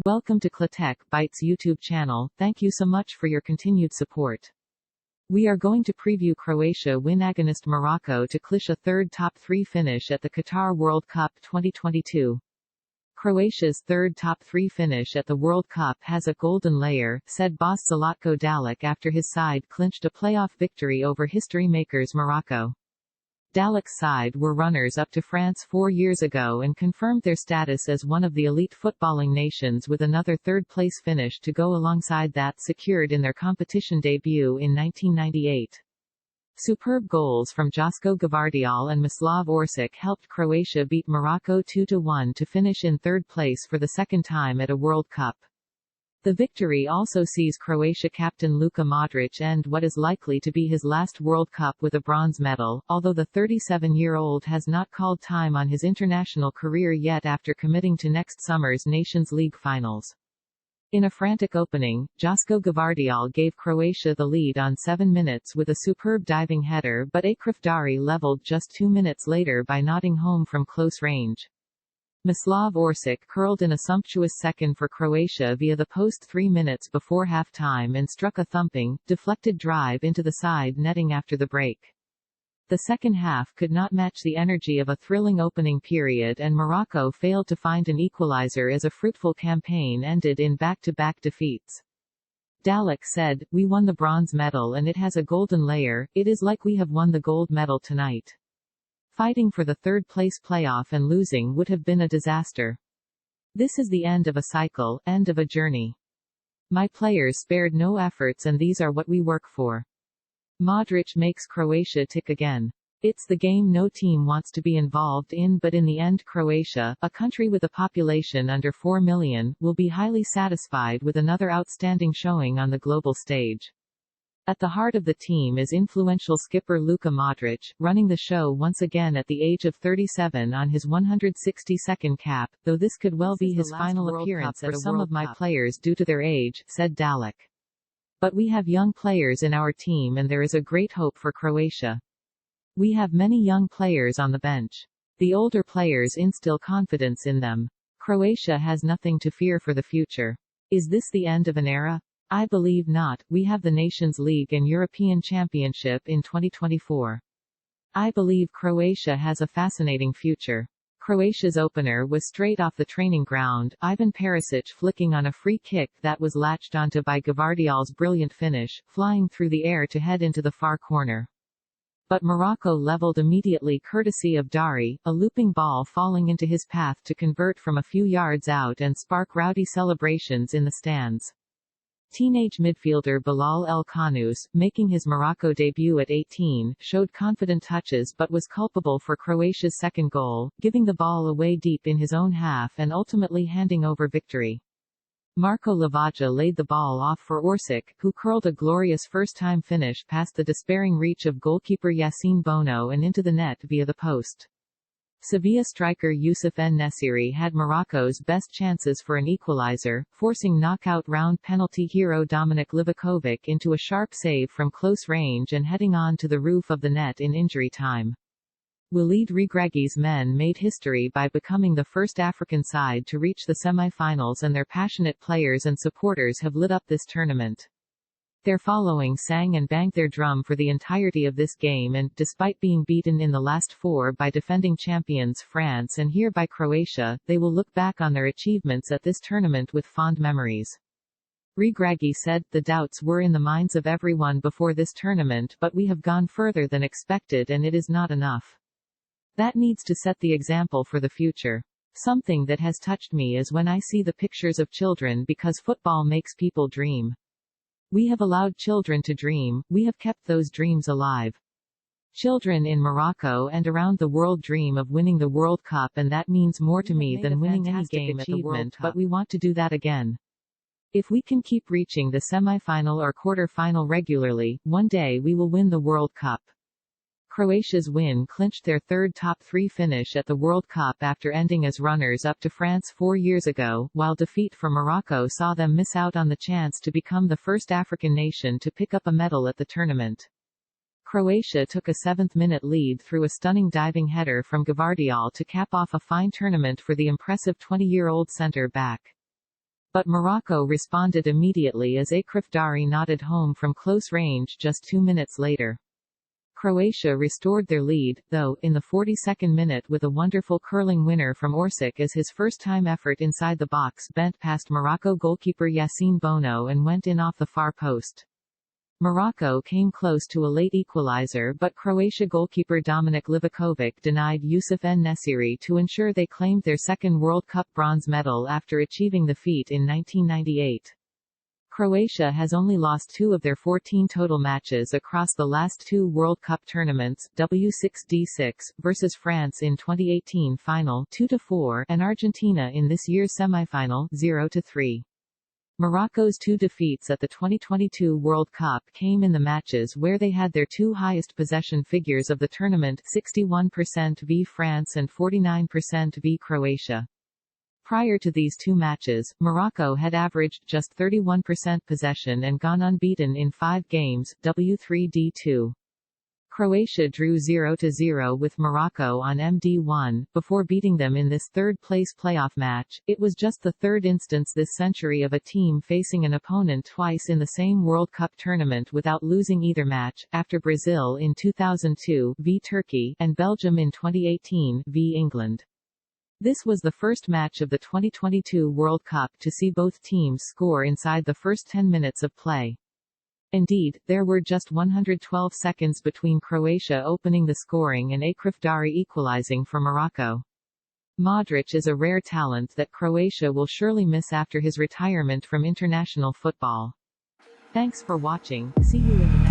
Welcome to Tech Bytes YouTube channel. Thank you so much for your continued support. We are going to preview Croatia win against Morocco to clinch a third top 3 finish at the Qatar World Cup 2022. Croatia's third top 3 finish at the World Cup has a golden layer, said boss Zlatko Dalic after his side clinched a playoff victory over history makers Morocco. Dalic's side were runners-up to France 4 years ago and confirmed their status as one of the elite footballing nations with another third-place finish to go alongside that secured in their competition debut in 1998. Superb goals from Josko Gvardiol and Mislav Orsic helped Croatia beat Morocco 2-1 to finish in third place for the second time at a World Cup. The victory also sees Croatia captain Luka Modric end what is likely to be his last World Cup with a bronze medal, although the 37-year-old has not called time on his international career yet after committing to next summer's Nations League finals. In a frantic opening, Josko Gvardiol gave Croatia the lead on 7 minutes with a superb diving header, but Akraf Dari leveled just 2 minutes later by nodding home from close range. Mislav Orsic curled in a sumptuous second for Croatia via the post 3 minutes before half-time and struck a thumping, deflected drive into the side netting after the break. The second half could not match the energy of a thrilling opening period and Morocco failed to find an equalizer as a fruitful campaign ended in back-to-back defeats. Dalic said, "We won the bronze medal and it has a golden layer, it is like we have won the gold medal tonight. Fighting for the third-place playoff and losing would have been a disaster. This is the end of a cycle, end of a journey. My players spared no efforts and these are what we work for." Modric makes Croatia tick again. It's the game no team wants to be involved in, but in the end Croatia, a country with a population under 4 million, will be highly satisfied with another outstanding showing on the global stage. At the heart of the team is influential skipper Luka Modric, running the show once again at the age of 37 on his 162nd cap, though this could well be his final appearance for some of my players due to their age, said Dalic. But we have young players in our team and there is a great hope for Croatia. We have many young players on the bench. The older players instill confidence in them. Croatia has nothing to fear for the future. Is this the end of an era? I believe not. We have the Nations League and European Championship in 2024. I believe Croatia has a fascinating future. Croatia's opener was straight off the training ground, Ivan Perisic flicking on a free kick that was latched onto by Gvardiol's brilliant finish, flying through the air to head into the far corner. But Morocco leveled immediately courtesy of Dari, a looping ball falling into his path to convert from a few yards out and spark rowdy celebrations in the stands. Teenage midfielder Bilal El Khanous, making his Morocco debut at 18, showed confident touches but was culpable for Croatia's second goal, giving the ball away deep in his own half and ultimately handing over victory. Marco Lavaja laid the ball off for Orsic, who curled a glorious first-time finish past the despairing reach of goalkeeper Yassine Bono and into the net via the post. Sevilla striker Youssef En-Nesyri had Morocco's best chances for an equalizer, forcing knockout round penalty hero Dominik Livakovic into a sharp save from close range and heading on to the roof of the net in injury time. Walid Regragui's men made history by becoming the first African side to reach the semi-finals and their passionate players and supporters have lit up this tournament. Their following sang and banged their drum for the entirety of this game and, despite being beaten in the last 4 by defending champions France and here by Croatia, they will look back on their achievements at this tournament with fond memories. Regragui said, "The doubts were in the minds of everyone before this tournament but we have gone further than expected and it is not enough. That needs to set the example for the future. Something that has touched me is when I see the pictures of children because football makes people dream. We have allowed children to dream, we have kept those dreams alive. Children in Morocco and around the world dream of winning the World Cup and that means more to me than winning any game at the World Cup, but we want to do that again. If we can keep reaching the semi-final or quarter-final regularly, one day we will win the World Cup." Croatia's win clinched their third top 3 finish at the World Cup after ending as runners-up to France 4 years ago, while defeat for Morocco saw them miss out on the chance to become the first African nation to pick up a medal at the tournament. Croatia took a 7th-minute lead through a stunning diving header from Gvardiol to cap off a fine tournament for the impressive 20-year-old centre-back. But Morocco responded immediately as Achraf Dari nodded home from close range just 2 minutes later. Croatia restored their lead, though, in the 42nd minute with a wonderful curling winner from Orsic as his first-time effort inside the box bent past Morocco goalkeeper Yassine Bono and went in off the far post. Morocco came close to a late equalizer but Croatia goalkeeper Dominik Livakovic denied Youssef En-Nesyri to ensure they claimed their second World Cup bronze medal after achieving the feat in 1998. Croatia has only lost 2 of their 14 total matches across the last 2 World Cup tournaments, W6-D6, versus France in 2018 final 2-4 and Argentina in this year's semifinal 0-3. Morocco's 2 defeats at the 2022 World Cup came in the matches where they had their 2 highest possession figures of the tournament, 61% v France and 49% v Croatia. Prior to these 2 matches, Morocco had averaged just 31% possession and gone unbeaten in 5 games, W3-D2. Croatia drew 0-0 with Morocco on MD1, before beating them in this third-place playoff match. It was just the third instance this century of a team facing an opponent twice in the same World Cup tournament without losing either match, after Brazil in 2002 v Turkey and Belgium in 2018 v England. This was the first match of the 2022 World Cup to see both teams score inside the first 10 minutes of play. Indeed, there were just 112 seconds between Croatia opening the scoring and Achraf Dari equalizing for Morocco. Modric is a rare talent that Croatia will surely miss after his retirement from international football. Thanks for watching. See you in the